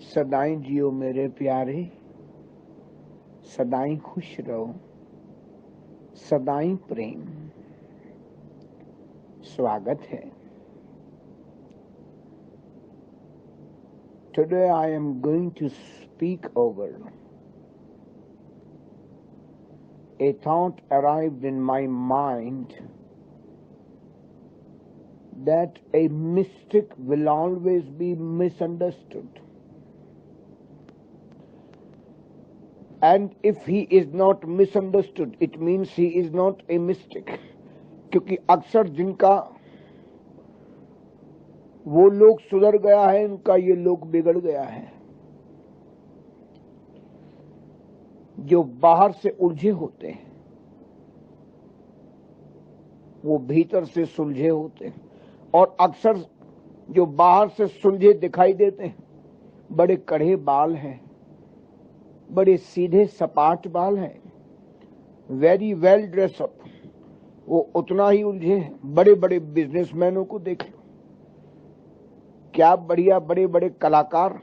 सदाएं जियो मेरे प्यारे, सदाएं खुश रहो, सदाएं प्रेम। स्वागत है। Today I am going to speak over a thought arrived in my mind that a mystic will always be misunderstood. And if he is not misunderstood, it means he is not a mystic. क्योंकि अक्सर जिनका वो लोग सुधर गया है, उनका ये लोग बिगड़ गया है। जो बाहर से उलझे होते हैं वो भीतर से सुलझे होते हैं, और अक्सर जो बाहर से सुलझे दिखाई देते हैं, बड़े कड़े बाल हैं, बड़े सीधे सपाट बाल हैं, वेरी वेल ड्रेस अप, वो उतना ही उलझे हैं। बड़े बड़े बिजनेसमैनों को देख लो, क्या बढ़िया बड़े बड़े कलाकार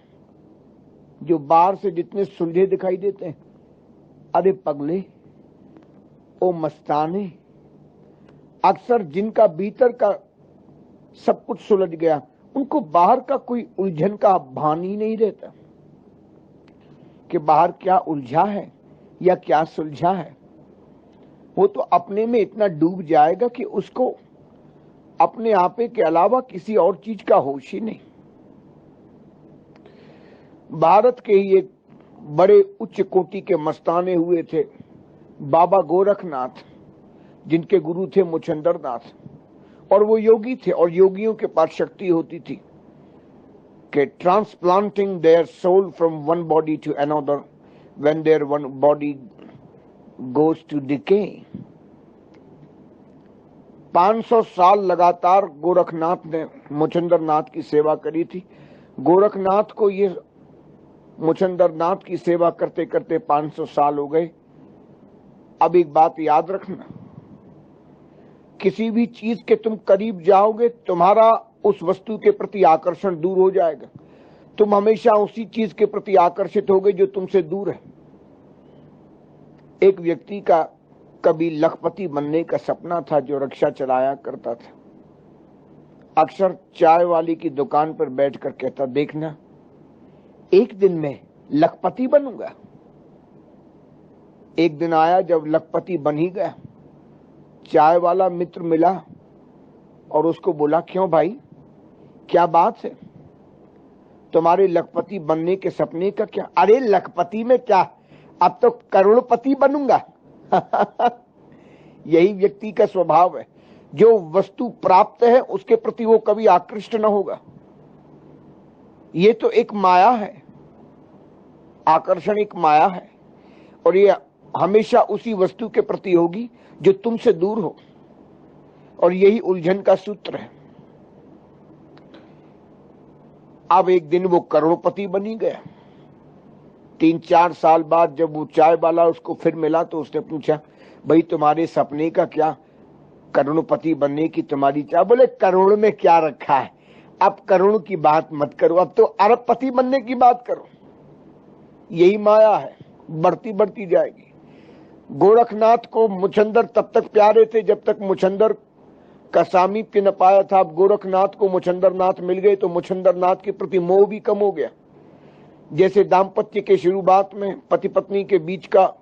जो बाहर से जितने सुलझे दिखाई देते हैं, अरे पगले ओ मस्ताने। अक्सर जिनका भीतर का सब कुछ सुलझ गया, उनको बाहर का कोई उलझन का भान ही नहीं रहता कि बाहर क्या उलझा है या क्या सुलझा है। वो तो अपने में इतना डूब जाएगा कि उसको अपने आपे के अलावा किसी और चीज का होश ही नहीं। भारत के ही एक बड़े उच्च कोटि के मस्ताने हुए थे बाबा गोरखनाथ, जिनके गुरु थे मुचंदर नाथ, और वो योगी थे, और योगियों के पास शक्ति होती थी कि transplanting their soul from one body to another when their one body goes to decay. 500 साल लगातार गोरखनाथ ने मुचंदर नाथ की सेवा करी थी। गोरखनाथ को ये मुचंदर नाथ की सेवा करते करते 500 साल हो गए। अब एक बात याद रखना, किसी भी चीज के तुम करीब जाओगे, तुम्हारा उस वस्तु के प्रति आकर्षण दूर हो जाएगा। तुम हमेशा उसी चीज के प्रति आकर्षित होगे जो तुमसे दूर है। एक व्यक्ति का कभी लखपति बनने का सपना था, जो रिक्शा चलाया करता था। अक्सर चाय वाली की दुकान पर बैठकर कहता, देखना एक दिन मैं लखपति बनूंगा। एक दिन आया जब लखपति बन ही गया। चाय वाला मित्र मिला और उसको बोला, क्यों भाई, क्या बात है, तुम्हारे लखपति बनने के सपने का क्या? अरे लखपति में क्या, अब तो करोड़पति बनूंगा। यही व्यक्ति का स्वभाव है। जो वस्तु प्राप्त है उसके प्रति वो कभी आकृष्ट न होगा। ये तो एक माया है, आकर्षण एक माया है, और ये हमेशा उसी वस्तु के प्रति होगी जो तुमसे दूर हो, और यही उलझन का सूत्र है। अब एक दिन वो करोड़पति बनी गया। 3-4 साल बाद जब वो चाय वाला उसको फिर मिला तो उसने पूछा, भाई तुम्हारे सपने का क्या, करोड़पति बनने की तुम्हारी चाह? बोले करोड़ में क्या रखा है, अब करोड़ की बात मत करो, अब तो अरबपति बनने की बात करो। यही माया है, बढ़ती बढ़ती जाएगी। गोरखनाथ को मुचंदर तब तक प्यारे थे जब तक मुचंदर का सामीप्य न पाया था। अब गोरखनाथ को मुचंदर नाथ मिल गए तो मुचंदर नाथ के प्रति मोह भी कम हो गया। जैसे दाम्पत्य के शुरुआत में पति पत्नी के बीच का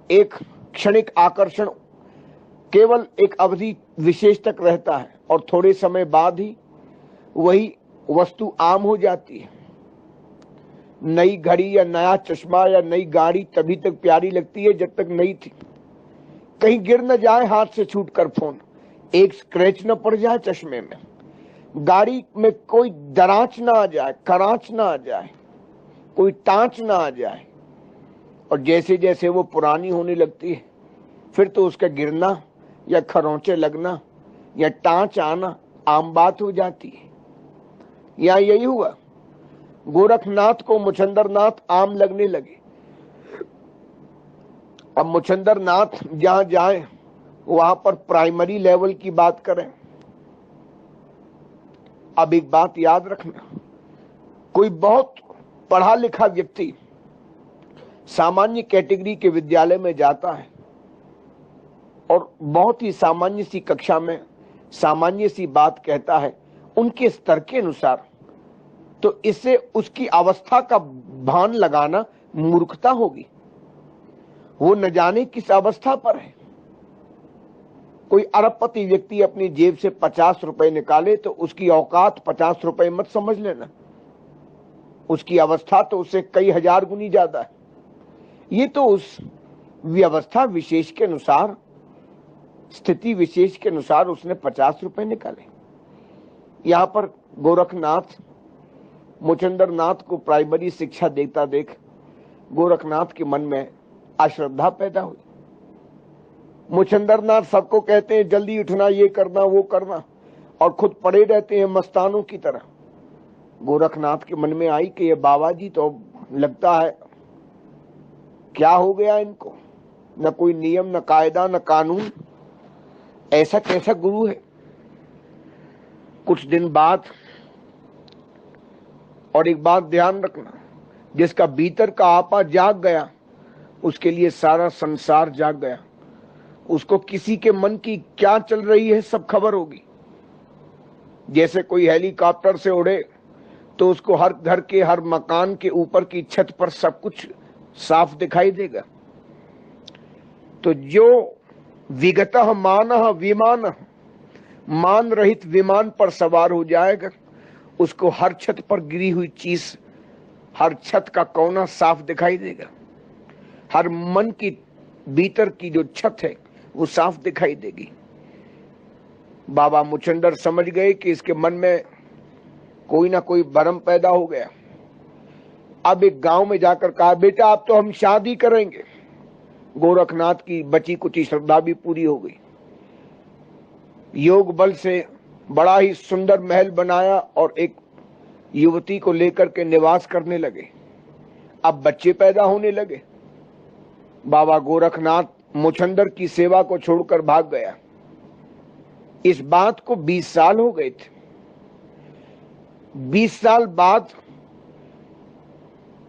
एक क्षणिक आकर्षण केवल एक अवधि विशेष तक रहता है, और थोड़े समय बाद ही वही वस्तु आम हो जाती है। नई घड़ी या नया चश्मा या नई गाड़ी तभी तक प्यारी लगती है जब तक नई थी। कहीं गिर न जाए हाथ से छूटकर फोन, एक स्क्रैच न पड़ जाए चश्मे में, गाड़ी में कोई दराच ना आ जाए, खरांच ना आ जाए, कोई टांच ना आ जाए। और जैसे जैसे वो पुरानी होने लगती है, फिर तो उसका गिरना या खरोंचे लगना या टांच आना आम बात हो जाती है। या यही हुआ, गोरखनाथ को मुचंदर नाथ आम लगने लगे। अब मुचंदर नाथ जहां जाए वहां पर प्राइमरी लेवल की बात करें। अब एक बात याद रखना, कोई बहुत पढ़ा लिखा व्यक्ति सामान्य कैटेगरी के विद्यालय में जाता है और बहुत ही सामान्य सी कक्षा में सामान्य सी बात कहता है उनके स्तर के अनुसार, तो इससे उसकी अवस्था का भान लगाना मूर्खता होगी। वो न जाने किस अवस्था पर है। कोई अरबपति व्यक्ति अपनी जेब से 50 रुपए निकाले तो उसकी औकात 50 रुपए मत समझ लेना, उसकी अवस्था तो उससे कई हजार गुनी ज्यादा है। ये तो उस व्यवस्था विशेष के अनुसार, स्थिति विशेष के अनुसार उसने 50 रुपए निकाले। यहां पर गोरखनाथ मुचंदर नाथ को प्राइमरी शिक्षा देता देख गोरखनाथ के मन में अश्रद्धा पैदा हुई। मुचंदर नाथ सबको कहते हैं जल्दी उठना, ये करना वो करना, और खुद पड़े रहते हैं मस्तानों की तरह। गोरखनाथ के मन में आई कि ये बाबा जी तो लगता है क्या हो गया इनको, न कोई नियम न कायदा न कानून, ऐसा कैसा गुरु है। कुछ दिन बाद, और एक बात ध्यान रखना, जिसका भीतर का आपा जाग गया उसके लिए सारा संसार जाग गया। उसको किसी के मन की क्या चल रही है सब खबर होगी। जैसे कोई हेलीकॉप्टर से उड़े तो उसको हर घर के हर मकान के ऊपर की छत पर सब कुछ साफ दिखाई देगा। तो जो विगतः मानः विमान, मान रहित विमान पर सवार हो जाएगा, उसको हर छत पर गिरी हुई चीज, हर छत का कोना साफ दिखाई देगा। हर मन की भीतर की जो छत है वो साफ दिखाई देगी। बाबा मुचंदर समझ गए कि इसके मन में कोई ना कोई भरम पैदा हो गया। अब एक गांव में जाकर कहा, बेटा अब तो हम शादी करेंगे। गोरखनाथ की बची कुची श्रद्धा भी पूरी हो गई। योग बल से बड़ा ही सुंदर महल बनाया और एक युवती को लेकर के निवास करने लगे। अब बच्चे पैदा होने लगे। बाबा गोरखनाथ मुचंदर की सेवा को छोड़कर भाग गया। इस बात को 20 साल हो गए थे। 20 साल बाद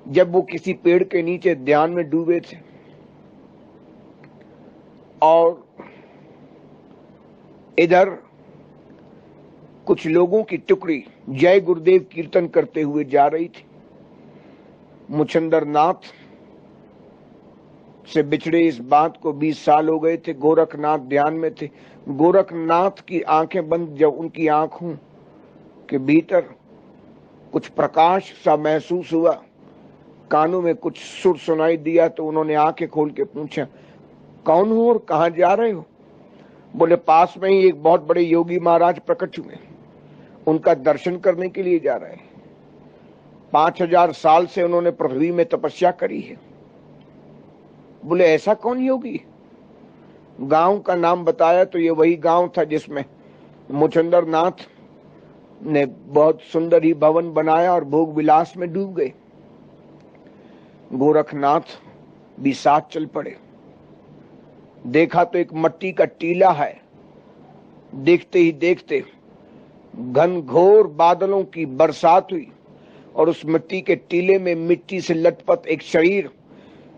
जब वो किसी पेड़ के नीचे ध्यान में डूबे थे और इधर कुछ लोगों की टुकड़ी जय गुरुदेव कीर्तन करते हुए जा रही थी। मुचंदर नाथ से बिछड़े इस बात को 20 साल हो गए थे। गोरखनाथ ध्यान में थे। गोरखनाथ की आंखें बंद, जब उनकी आंखों के भीतर कुछ प्रकाश सा महसूस हुआ, कानों में कुछ सुर सुनाई दिया, तो उन्होंने आंखें खोल के पूछा, कौन हो और कहां जा रहे हो? बोले, पास में ही एक बहुत बड़े योगी महाराज प्रकट हुए, उनका दर्शन करने के लिए जा रहे हैं। 5000 साल से उन्होंने पृथ्वी में तपस्या करी है। बोले, ऐसा कौन योगी? गांव का नाम बताया तो ये वही गांव था जिसमें मुचंदर नाथ ने बहुत सुंदर ही भवन बनाया और भोग विलास में डूब गए। गोरखनाथ भी साथ चल पड़े। देखा तो एक मट्टी का टीला है। देखते ही देखते घनघोर बादलों की बरसात हुई और उस मिट्टी के टीले में मिट्टी से लटपट एक शरीर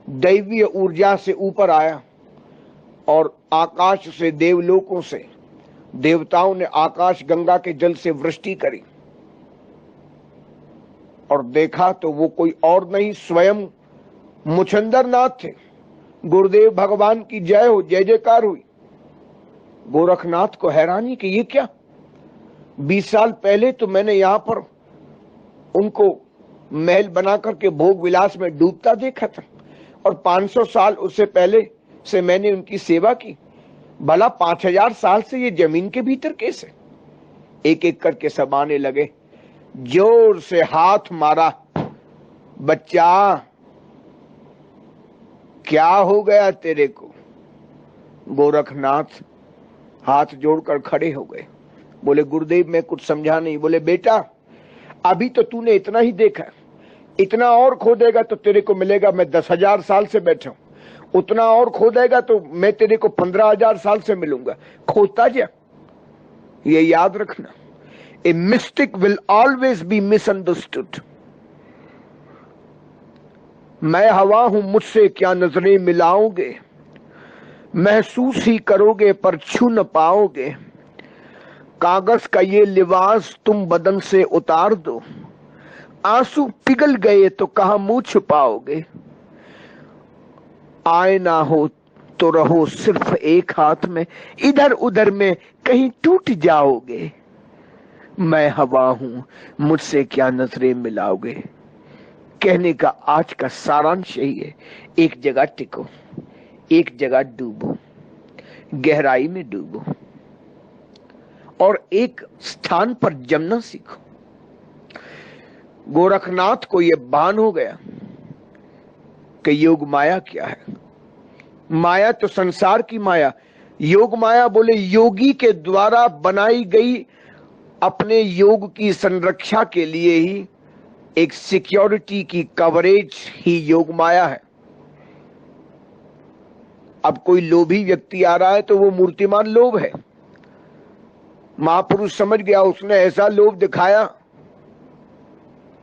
दैवीय ऊर्जा से ऊपर आया और आकाश से, देवलोकों से देवताओं ने आकाश गंगा के जल से वृष्टि करी। और देखा तो वो कोई और नहीं, स्वयं मुचंदर नाथ थे। गुरुदेव भगवान की जय हो, जय जयकार हुई। गोरखनाथ को हैरानी कि ये क्या, 20 साल पहले तो मैंने यहां पर उनको महल बना करके भोग विलास में डूबता देखा था और 500 साल उससे पहले से मैंने उनकी सेवा की। भला 5000 साल से ये जमीन के भीतर कैसे? एक एक करके सब आने लगे। जोर से हाथ मारा, बच्चा क्या हो गया तेरे को? गोरखनाथ हाथ जोड़कर खड़े हो गए। बोले, गुरुदेव मैं कुछ समझा नहीं। बोले, बेटा अभी तो तूने इतना ही देखा, इतना और खोदेगा तो तेरे को मिलेगा मैं 10,000 साल से बैठा हूं, उतना और खोदेगा तो मैं तेरे को 15,000 साल से मिलूंगा। खोदता जा। ये याद रखना, a mystic will always be misunderstood. मैं हवा हूं, मुझसे क्या नजरें मिलाओगे, महसूस ही करोगे पर छू न पाओगे, कागज का ये लिबास तुम बदन से उतार दो, आंसू पिघल गए तो कहां मुंह छुपाओगे, आए ना हो तो रहो सिर्फ एक हाथ में, इधर उधर में कहीं टूट जाओगे, मैं हवा हूं, मुझसे क्या नजरें मिलाओगे। कहने का आज का सारांश यही है, एक जगह टिको, एक जगह डूबो, गहराई में डूबो और एक स्थान पर जमना सीखो। गोरखनाथ को यह भान हो गया कि योग माया क्या है। माया तो संसार की माया, योग माया बोले योगी के द्वारा बनाई गई अपने योग की संरक्षा के लिए ही एक सिक्योरिटी की कवरेज ही योग माया है। अब कोई लोभी व्यक्ति आ रहा है तो वो मूर्तिमान लोभ है। महापुरुष समझ गया, उसने ऐसा लोभ दिखाया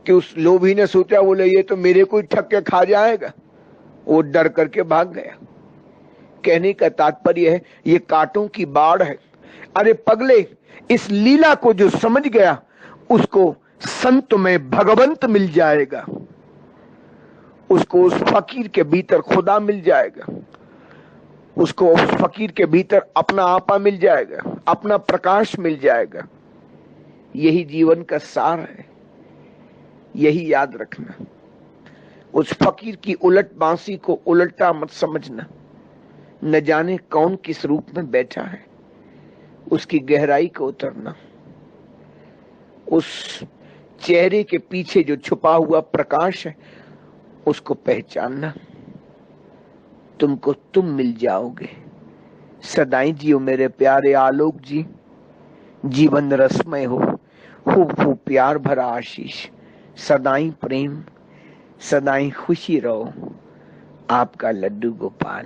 कि उस लोभी ने सोचा बोले ये तो मेरे को ही ठग के खा जाएगा, वो डर करके भाग गया। कहने का तात्पर्य है ये कांटों की बाढ़ है। अरे पगले, इस लीला को जो समझ गया उसको संत में भगवंत मिल जाएगा, उसको उस फकीर के भीतर खुदा मिल जाएगा, उसको उस फकीर के भीतर अपना आपा मिल जाएगा, अपना प्रकाश मिल जाएगा। यही जीवन का सार है, यही याद रखना। उस फकीर की उलट बांसी को उलटा मत समझना, न जाने कौन किस रूप में बैठा है, उसकी गहराई को उतरना, उस चेहरे के पीछे जो छुपा हुआ प्रकाश है उसको पहचानना, तुमको तुम मिल जाओगे। सदाई जियो मेरे प्यारे आलोक जी, जीवन रसमय हो, खूब प्यार भरा आशीष, सदाई प्रेम, सदाई खुशी रहो, आपका लड्डू गोपाल।